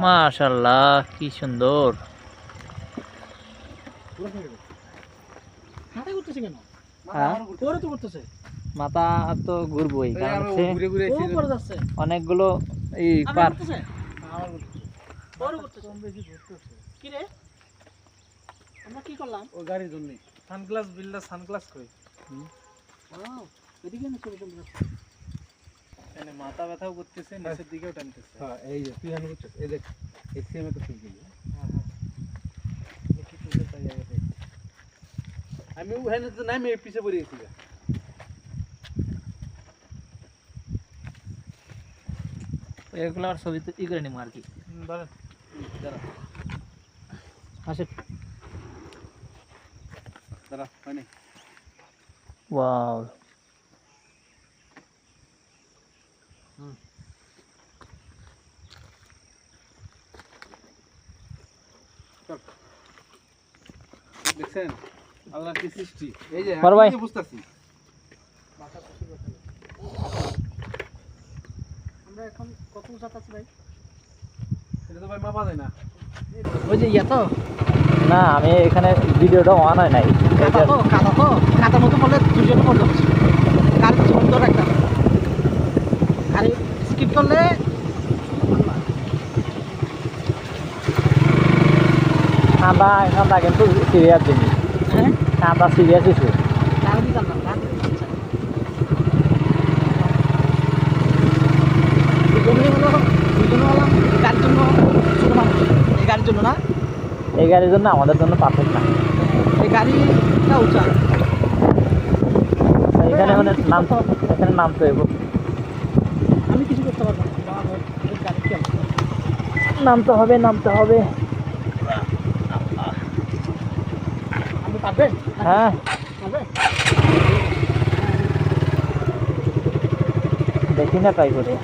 মাশাআল্লাহ কি সুন্দর। মাথা তো ঘুরবই, কারণ হচ্ছে অনেকগুলো এই পার। আমরা কি করলাম ও গাড়ির জন্য সানগ্লাস বিল্ডার সানগ্লাস কই ওয়াও এদিকে না ছবি তুলতে এখানে মাথা ব্যথাও করতেছে, নিচের দিকেও টানতেছে। হ্যাঁ এই যে তুই হানি করছিস, এই দেখ এসএম এ তো ঠিক দিলি। হ্যাঁ হ্যাঁ দেখি তুই তাই আগে দেখ। আমি ওখানে তো নামে পিছে পড়ে গেছি। এগুলো আর ছবি তো ই করে নিবো আর কি। ধরেন দাঁড়া আসে দাঁড়া মানে ওয়াও দেখছেন আল্লাহর কি সৃষ্টি। এই যে বড় ভাই আমি বুঝতাছি আমরা এখন কত উচ্চতা আছে ভাই? এটা তো ভাই মাপা যায় না। ওই যে ইয়া তো না, আমি এখানে ভিডিওটা অন হয় নাই। কাদার মতো বললে দুজনে পড়ে যাচ্ছে। গাড়ি সুন্দর একটা গাড়ি স্কিপ করলে ঠান্ডা ঠান্ডা কিন্তু সিরিয়াস জিনিস। হ্যাঁ ঠান্ডা সিরিয়াস ইস্যু। গাড়ি দিতাম না গাড়ি দুজনে হলাম গাড়ির জন্য ছোট মানুষ। এই গাড়ির জন্য না, এই গাড়ির জন্য আমাদের জন্য পারফেক্ট না। এই গাড়িটা উঁচা। এখানে মানে নাম, এখানে নাম তো এগো আমি কিছু করতে পারবো না, গাড়ি কি অবস্থা? নামতে হবে, নামতে হবে। আপনি পারবেন? হ্যাঁ পারবেন? দেখি না ট্রাই করে।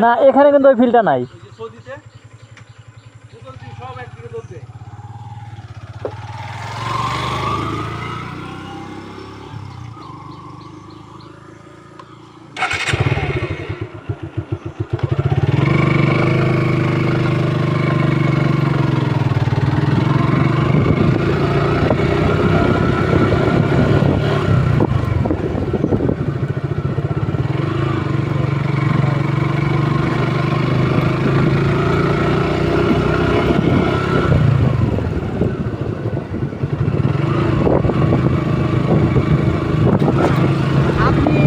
না এখানে কিন্তু ওই ফিল্ডটা নাই। আপনি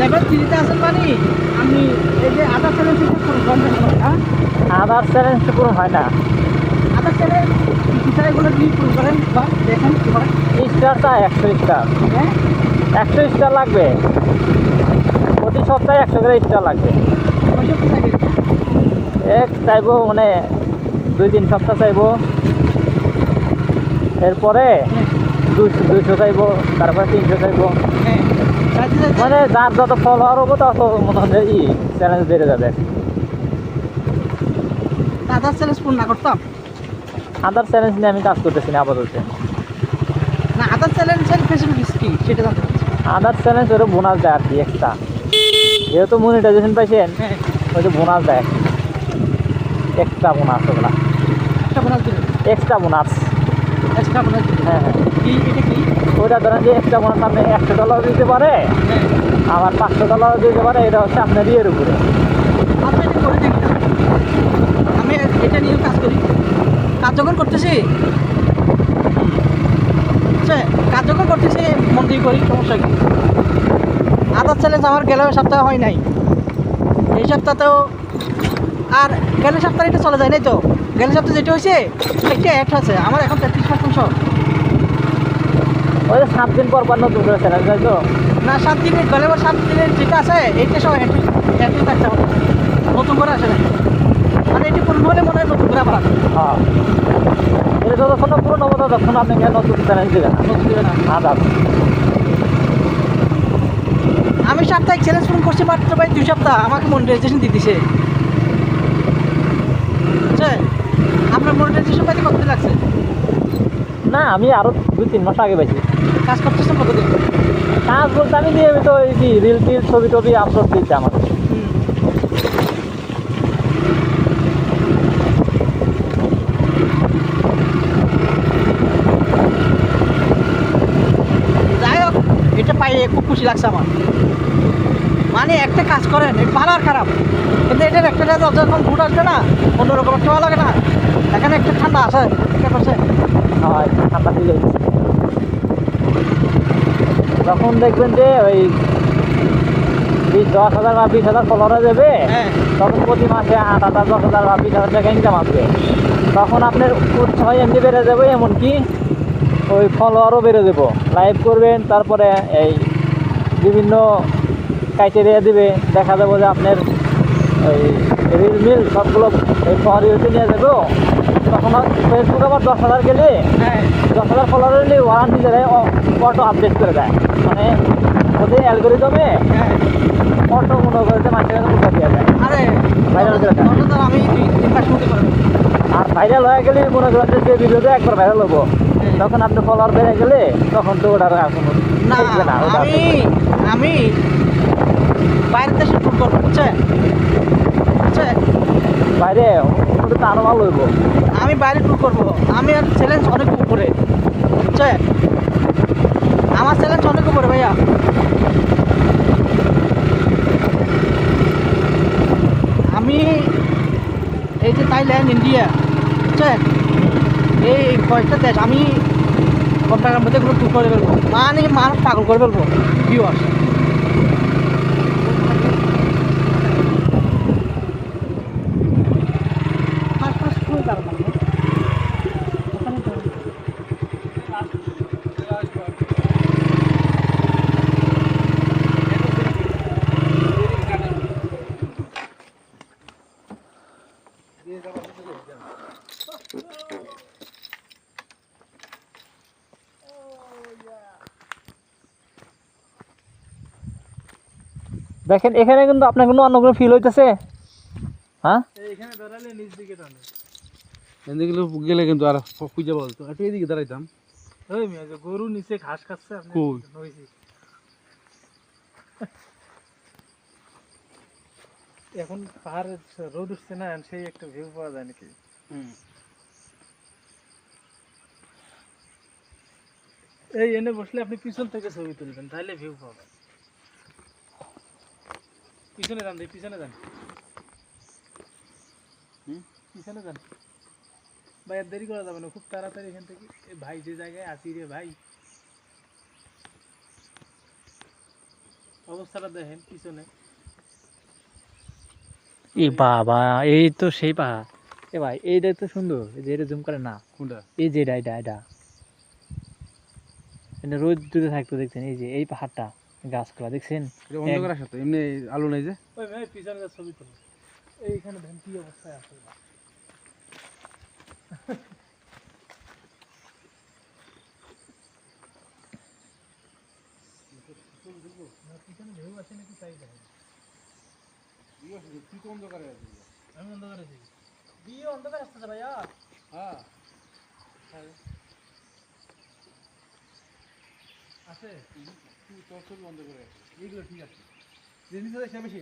লেভেল 3 তে আছেন মানে আমি এই যে আদার চ্যালেঞ্জ কম হ্যাঁ আদার চ্যালেঞ্জ পূরণ হয় না। আদার চ্যালেঞ্জ বিষয়গুলো কি পূরণ করেন বা দেখেন কি করেন। স্টারটা 100 স্টার, হ্যাঁ 100 স্টার লাগবে। প্রতি সপ্তাহে 100 করে স্টার লাগবে। ওইসব কি থাকে? এক চাইবো মানে 2-3 সপ্তাহ চাইবো, এরপরে 200 চাইবো, তারপরে 300 চাইবো। হ্যাঁ চাইতে চাইতে মানে যার যত ফলোয়ার হবো তত মনে হয় ই চ্যালেঞ্জ বেড়ে যাবে। আদার চ্যালেঞ্জ পূর্ণ না করতাম আদার চ্যালেঞ্জ নিয়ে আমি কাজ করতেছি না আপাতত। না, আদার চ্যালেঞ্জের ফেসিলিটিস কি সেটা জানতে চাচ্ছি। আদার চ্যালেঞ্জ ওরা বোনাস দেয় আর কি এক্সট্রা। যেহেতু মনিটাইজেশন পাইছেন হ্যাঁ ওই যে বোনাস দেয়, এক্সট্রা বোনাস ওগুলা, একটা বোনাস দিবেন এক্সট্রা বোনাস। এক্সট্রা আপনার হ্যাঁ হ্যাঁ কি এটা কি ওইটা ধরেন যে একটা মনে আপনি $100 দিতে পারে, হ্যাঁ আবার $500 দিতে পারে, এটা হচ্ছে আপনার ইয়ের উপরে। আপনি এটা করে দেখি না আমি এটা নিয়ে কাজ করি কাজ যখন করতেছি বুঝছে কাজ যখন করতেছি মন দিয়ে করি সমস্যা কি আদার চ্যালেঞ্জ আমার গেলেও সপ্তাহে হয় নাই এই সপ্তাহতেও আর গেলে সপ্তাহে এটা চলে যায় নাই তো গেলে সপ্তাহে যেটা হয়েছে একটা অ্যাড আছে আমার এখন 33% ওই যে 7 দিন পর পর নতুন করে চ্যানেল যায় তো। না 7 দিনের গেলে 7 দিনের যেটা আছে এইটা সব অ্যাক্টিভ থাকছে আমার নতুন করে আসে না মানে এটি পূর্ণ হলে মনে হয় নতুন করে আবার আসে। হ্যাঁ এটা যতক্ষণ না পুরো নবতা তখন আপনি নতুন চ্যানেল দিবেন না। নতুন দিবে না আদার আমি সাপ্তাহিক চ্যালেঞ্জ পূরণ করছি মাত্র ভাই 2 সপ্তাহ আমাকে মনিটাইজেশন দিয়ে দিছে বুঝছেন আপনার মনিটাইজেশন পাইতে কতদিন লাগছে না, আমি আরো 2-3 মাস আগে পাইছি। কাজ করতেছেন কতদিন কাজ বলতে আমি নিয়মিত ওই কি রিল টিল ছবি টবি আপলোড দিচ্ছি আমার। যাই হোক এটা পাইয়ে খুব খুশি লাগছে আমার মানে একটা কাজ করেন এটা ভালো আর খারাপ কিন্তু এটার একটা যখন ঘুট আসবে না অন্যরকম একটা ভালো লাগে না এখানে একটা ঠান্ডা আছে ঠিক আছে হয় ঠান্ডা ফিল হয়েছে যখন দেখবেন যে ওই 10,000 বা 20,000 ফলোয়ার যাবে, হ্যাঁ তখন প্রতি মাসে 8,000 10,000 বা 20,000 টাকা ইনকাম আসবে। তখন আপনার উৎসাহ এমনি বেড়ে যাবে, এমনকি ওই ফলোয়ারও বেড়ে যাবো। লাইভ করবেন, তারপরে এই বিভিন্ন ক্রাইটেরিয়া দিবে, দেখা যাবো যে আপনার ওই রিল মিল সবগুলো এই ফলোয়ারিতে নিয়ে যাবো। তখন ফেসবুক আবার 10,000 গেলে হ্যাঁ 10,000 ফলোয়ার হলে ওয়ান নিজেরাই অটো আপডেট করে দেয়, মানে ওদের অ্যালগোরিদমে হ্যাঁ অটো মনে করতে মানুষের কাছে পৌঁছা দেওয়া যায়। আরে ভাইরাল করে দেয়। ধর আমি 2-3 মাস মধ্যে করবো আর ভাইরাল হয়ে গেলে মনে করেন যে ভিডিওতে একবার ভাইরাল হবো, তখন আপনি ফলোয়ার বেড়ে গেলে তখন তো ওটার আর কোনো না থাকবে না, ওটা আমি আমি বাইরের দেশে ট্যুর করবো বুঝছেন বুঝছেন বাইরে ওটা তো আরো ভালো হইব। আমি বাইরে ট্যুর করবো আমি আর চ্যালেঞ্জ অনেক উপরে বুঝছেন আমার চ্যালেঞ্জ অনেক উপরে ভাইয়া আমি এই যে থাইল্যান্ড ইন্ডিয়া বুঝছেন এই কয়েকটা দেশ আমি কম টাকার মধ্যে এগুলো ট্যুর করে ফেলবো মানে মানুষ পাগল করে ফেলবো ভিউয়ার্স দেখেন এখানে কিন্তু আপনার কোনো অন্য কোনো ফিল হইতেছে। হ্যাঁ এইখানে দাঁড়ালে নিচ দিকে টানে এদিকে গেলে কিন্তু আর খুঁজে বলতো একটু এদিকে দাঁড়াইতাম ওই মিয়া যে গরু নিচে ঘাস খাচ্ছে আপনি কই? হইছে এখন পাহাড়ে রোদ উঠছে না সেই একটা ভিউ পাওয়া যায় নাকি এই এনে বসলে আপনি পিছন থেকে ছবি তুলবেন তাহলে ভিউ পাবেন পিছনে যান ভাই পিছনে যান পিছনে যান ভাই আর দেরি করা যাবে না খুব তাড়াতাড়ি এখান থেকে এই ভাই যে জায়গায় আছি রে ভাই অবস্থাটা দেখেন পিছনে এ বাবা, এই তো সেই পাহাড়। এ ভাই এইটা তো সুন্দর, এই যে এটা জুম করে না, কোনটা এই যে এটা এটা রোদ দূরে থাকতো দেখছেন, এই যে এই পাহাড়টা গাছগুলা দেখছেন। এটা অন্ধকার আসে তো এমনি আলো নাই যে ওই ভাই পিছনে যা ছবি তুলো এইখানে দেখেন কি অবস্থায় আছে পিছনে ঢেউ আছে নাকি তাই দেখেন তুই তো অন্ধকারে আছিস আমি অন্ধকারে আছি বিয়ে অন্ধকার আসতেছে ভাইয়া হ্যাঁ আছে তুই তোর ছবি বন্ধ করে আছিস এইগুলো ঠিক আছে জিনিস বেশি বেশি